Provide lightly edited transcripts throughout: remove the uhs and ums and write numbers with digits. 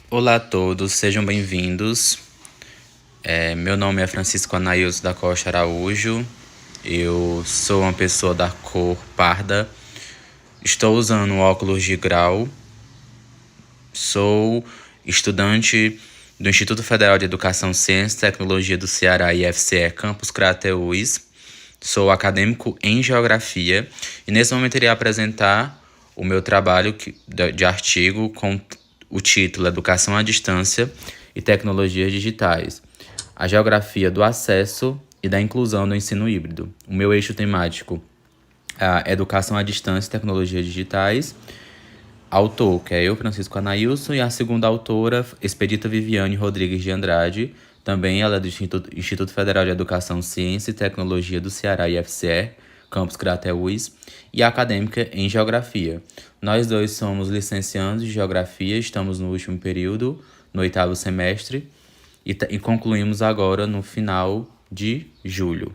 Olá a todos, sejam bem-vindos. Meu nome é Francisco Anailson da Costa Araújo. Eu sou uma pessoa da cor parda. Estou usando óculos de grau. Sou estudante do Instituto Federal de Educação, Ciência e Tecnologia do Ceará, IFCE, Campus Crateús. Sou acadêmico em Geografia e nesse momento irei apresentar o meu trabalho de artigo com o título Educação à Distância e Tecnologias Digitais, a geografia do acesso e da inclusão no ensino híbrido. O meu eixo temático é a Educação à Distância e Tecnologias Digitais. Autor, que é eu, Francisco Anailson, e a segunda autora, Expedita Viviane Rodrigues de Andrade. Também ela é do Instituto Federal de Educação, Ciência e Tecnologia do Ceará, IFCE, Campus Crateús, e acadêmica em Geografia. Nós dois somos licenciandos de Geografia, estamos no último período, no 8º semestre, e concluímos agora no final de julho.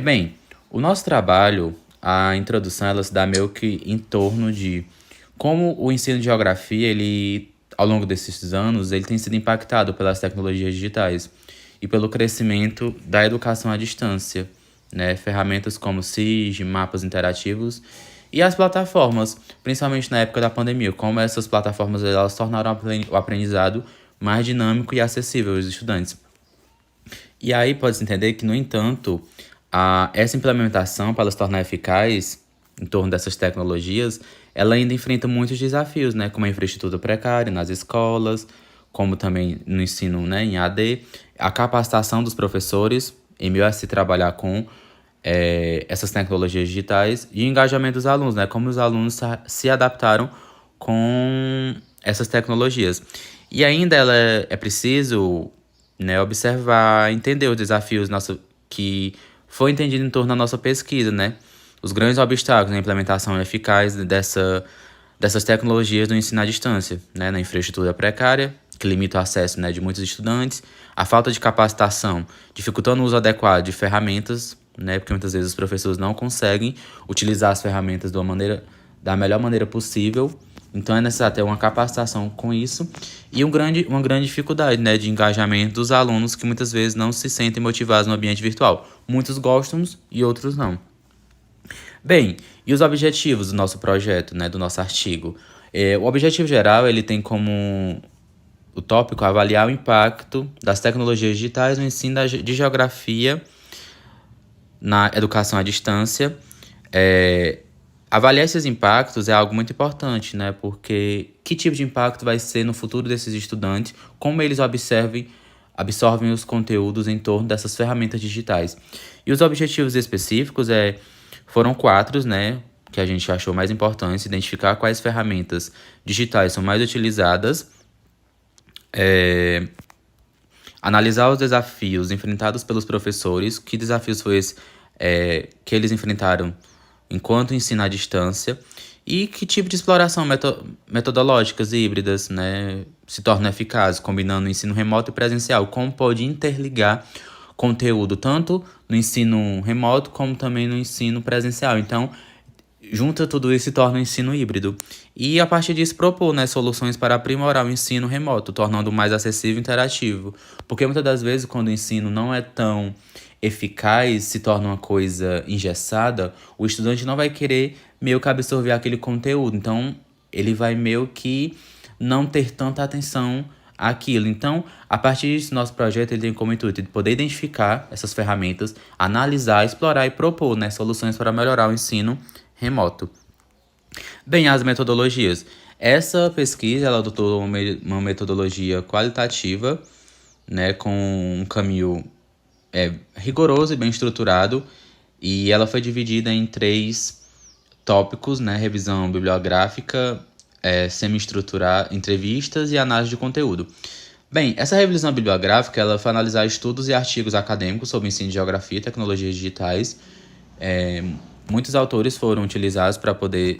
Bem, o nosso trabalho, a introdução, ela se dá meio que em torno de como o ensino de geografia, ele, ao longo desses anos, ele tem sido impactado pelas tecnologias digitais e pelo crescimento da educação à distância, né? Ferramentas como SIG, mapas interativos e as plataformas, principalmente na época da pandemia, como essas plataformas elas tornaram o aprendizado mais dinâmico e acessível aos estudantes. E aí pode-se entender que, no entanto, essa implementação, para ela se tornar eficaz em torno dessas tecnologias, ela ainda enfrenta muitos desafios, né? Como a infraestrutura precária nas escolas, como também no ensino, né, em AD, a capacitação dos professores em meio a se trabalhar com essas tecnologias digitais e o engajamento dos alunos, né? Como os alunos se adaptaram com essas tecnologias. E ainda é preciso, né, observar, entender os desafios que foi entendido em torno da nossa pesquisa, né? Os grandes obstáculos na implementação eficaz dessas tecnologias do ensino à distância, né? Na infraestrutura precária, que limita o acesso, né, de muitos estudantes, a falta de capacitação, dificultando o uso adequado de ferramentas, né? Porque muitas vezes os professores não conseguem utilizar as ferramentas da melhor maneira possível. Então é necessário ter uma capacitação com isso e uma grande dificuldade, né, de engajamento dos alunos que muitas vezes não se sentem motivados no ambiente virtual. Muitos gostam e outros não. Bem, e os objetivos do nosso projeto, né, do nosso artigo? O objetivo geral ele tem como o tópico avaliar o impacto das tecnologias digitais no ensino de geografia na educação à distância. Avaliar esses impactos é algo muito importante, né? Porque que tipo de impacto vai ser no futuro desses estudantes, como eles absorvem os conteúdos em torno dessas ferramentas digitais. E os objetivos específicos foram 4, né? Que a gente achou mais importantes, identificar quais ferramentas digitais são mais utilizadas, analisar os desafios enfrentados pelos professores, que desafios foi esse, que eles enfrentaram enquanto ensino à distância e que tipo de exploração metodológicas híbridas, né, se tornam eficazes, combinando ensino remoto e presencial, como pode interligar conteúdo tanto no ensino remoto como também no ensino presencial. Então, junta tudo isso e torna o ensino híbrido. E a partir disso propor, né, soluções para aprimorar o ensino remoto, tornando mais acessível e interativo. Porque muitas das vezes, quando o ensino não é tão eficaz, se torna uma coisa engessada, o estudante não vai querer meio que absorver aquele conteúdo. Então, ele vai meio que não ter tanta atenção àquilo. Então, a partir disso, nosso projeto ele tem como intuito de poder identificar essas ferramentas, analisar, explorar e propor, né, soluções para melhorar o ensino remoto. Bem, as metodologias. Essa pesquisa ela adotou uma metodologia qualitativa, né, com um caminho rigoroso e bem estruturado, e ela foi dividida em 3 tópicos, né, revisão bibliográfica, semi-estruturar, entrevistas e análise de conteúdo. Bem, essa revisão bibliográfica ela foi analisar estudos e artigos acadêmicos sobre ensino de geografia e tecnologias digitais. Muitos autores foram utilizados para poder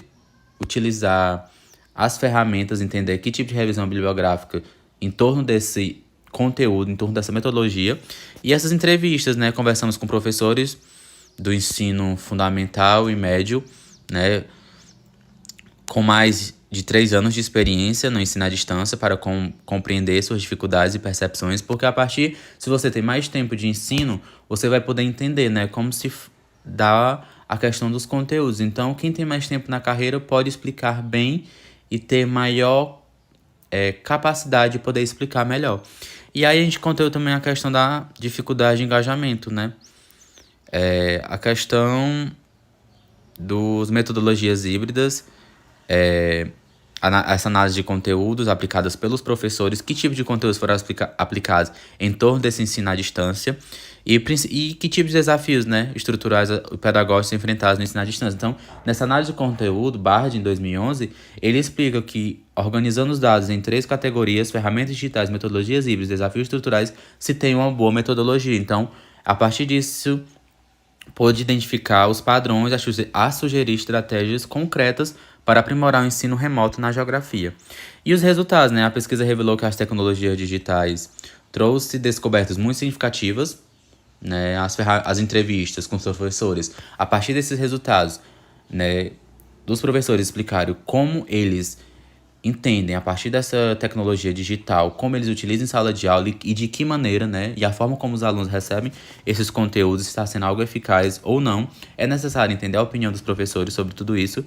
utilizar as ferramentas, entender que tipo de revisão bibliográfica em torno desse conteúdo, em torno dessa metodologia. E essas entrevistas, né, conversamos com professores do ensino fundamental e médio, né, com mais de 3 anos de experiência no ensino à distância para compreender suas dificuldades e percepções, porque se você tem mais tempo de ensino, você vai poder entender, né, como dá a questão dos conteúdos. Então, quem tem mais tempo na carreira pode explicar bem e ter maior capacidade de poder explicar melhor. E aí a gente contou também a questão da dificuldade de engajamento, né? A questão dos metodologias híbridas, essa análise de conteúdos aplicadas pelos professores, que tipo de conteúdos foram aplicados em torno desse ensino à distância e que tipo de desafios, né, estruturais e pedagógicos enfrentados no ensino à distância. Então, nessa análise de conteúdo, Bard, em 2011, ele explica que, organizando os dados em 3 categorias, ferramentas digitais, metodologias híbridas, desafios estruturais, se tem uma boa metodologia. Então, a partir disso, pôde identificar os padrões a sugerir estratégias concretas para aprimorar o ensino remoto na geografia. E os resultados, né? A pesquisa revelou que as tecnologias digitais trouxe descobertas muito significativas, né? As entrevistas com os professores, a partir desses resultados, né, dos professores explicaram como eles entendem, a partir dessa tecnologia digital, como eles utilizam em sala de aula e de que maneira, né? E a forma como os alunos recebem esses conteúdos, se está sendo algo eficaz ou não. É necessário entender a opinião dos professores sobre tudo isso.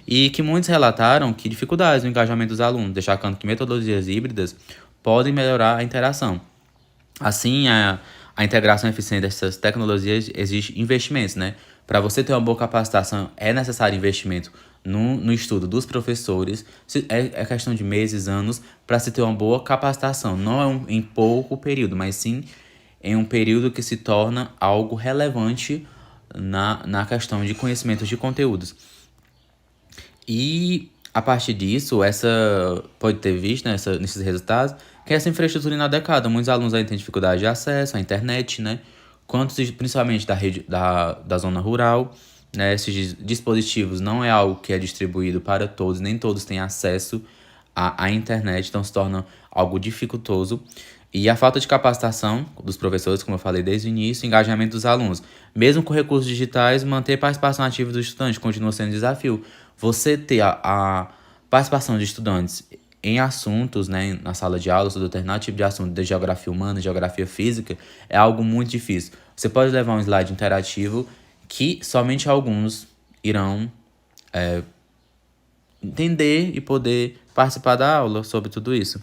E que muitos relataram que dificuldades no engajamento dos alunos, destacando que metodologias híbridas podem melhorar a interação. Assim, a integração eficiente dessas tecnologias exige investimentos, né? Para você ter uma boa capacitação, é necessário investimento no estudo dos professores. É questão de meses, anos, para se ter uma boa capacitação. Não em pouco período, mas sim em um período que se torna algo relevante na questão de conhecimentos de conteúdos. E a partir disso, pode ter visto, né, nesses resultados, que essa infraestrutura inadequada. Muitos alunos ainda têm dificuldade de acesso à internet, né? Principalmente da zona rural, né? Esses dispositivos não é algo que é distribuído para todos, nem todos têm acesso à internet, então se torna algo dificultoso. E a falta de capacitação dos professores, como eu falei desde o início, engajamento dos alunos. Mesmo com recursos digitais, manter a participação ativa dos estudantes continua sendo um desafio. Você ter a participação de estudantes em assuntos, né, na sala de aula, sobre determinado tipo de assunto, de geografia humana, geografia física, é algo muito difícil. Você pode levar um slide interativo que somente alguns irão entender e poder participar da aula sobre tudo isso.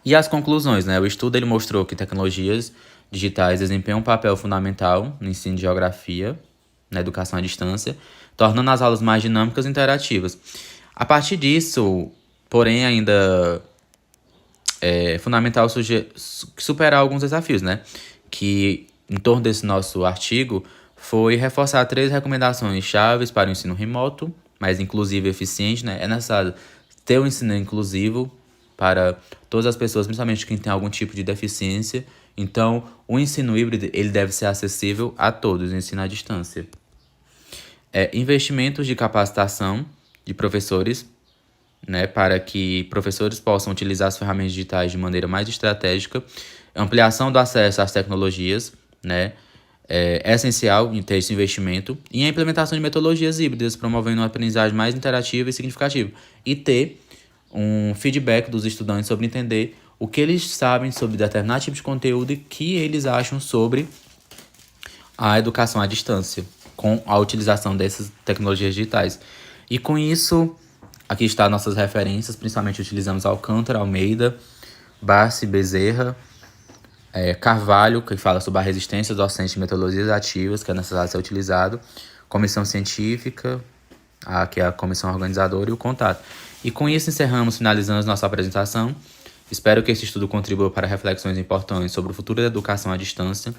E as conclusões, né? O estudo ele mostrou que tecnologias digitais desempenham um papel fundamental no ensino de geografia, na educação à distância, tornando as aulas mais dinâmicas e interativas. A partir disso, porém, ainda é fundamental superar alguns desafios, né? Que, em torno desse nosso artigo, foi reforçar 3 recomendações chaves para o ensino remoto, mais inclusivo e eficiente, né? É necessário ter um ensino inclusivo para todas as pessoas, principalmente quem tem algum tipo de deficiência. Então, o ensino híbrido ele deve ser acessível a todos, o ensino à distância. Investimentos de capacitação de professores, né, para que professores possam utilizar as ferramentas digitais de maneira mais estratégica. Ampliação do acesso às tecnologias, né, é essencial em ter esse investimento. E a implementação de metodologias híbridas, promovendo uma aprendizagem mais interativa e significativa. E ter um feedback dos estudantes sobre entender o que eles sabem sobre determinado tipo de conteúdo e o que eles acham sobre a educação à distância, com a utilização dessas tecnologias digitais. E com isso, aqui estão nossas referências, principalmente utilizamos Alcântara, Almeida, Barsi, Bezerra, Carvalho, que fala sobre a resistência docente de metodologias ativas, que é necessário ser utilizado, comissão científica, que é a comissão organizadora, e o contato. E com isso finalizamos nossa apresentação. Espero que esse estudo contribua para reflexões importantes sobre o futuro da educação à distância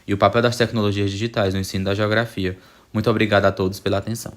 e o papel das tecnologias digitais no ensino da geografia. Muito obrigado a todos pela atenção.